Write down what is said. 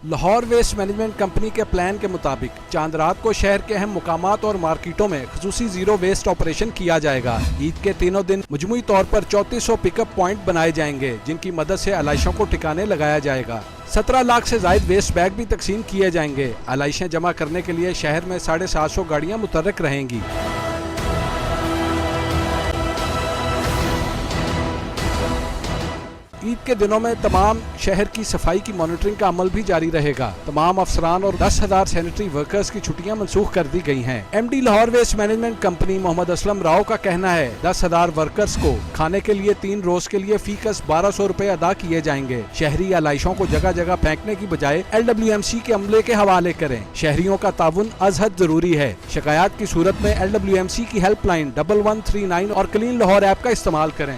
Lahore waste management company के plan के मुताबिक चांद रात को शहर के अहम मुकामात और मार्केटों में खसूसी जीरो वेस्ट ऑपरेशन किया जाएगा। ईद के तीनों दिन मजमूई तौर पर 3400 पिकअप पॉइंट बनाए जाएंगे, जिनकी मदद से आलाइशों को ठिकाने लगाया जाएगा। 17 लाख से जायद वेस्ट बैग भी तकसीम किए जाएंगे। आलाइशें जमा करने के लिए शहर में 750 गाड़ियाँ मुतहर्रिक रहेंगी। ईद के दिनों में तमाम शहर की सफाई की मॉनिटरिंग का अमल भी जारी रहेगा। तमाम अफसरान और 10,000 सैनिटरी वर्कर्स की छुट्टियां मनसूख कर दी गई हैं। MD Lahore waste management company Mohammad Aslam Rao का कहना है 10,000 वर्कर्स को खाने के लिए 3 रोज के लिए फीकस 1200 रुपए अदा किए जाएंगे। शहरी आलाइशों को जगह जगह फेंकने की बजाय LWMC के अमले के हवाले करें। शहरियों का ताउन अजहद जरूरी है। शिकायत की सूरत में LWMC की हेल्पलाइन 1139 और क्लीन लाहौर ऐप का इस्तेमाल करें।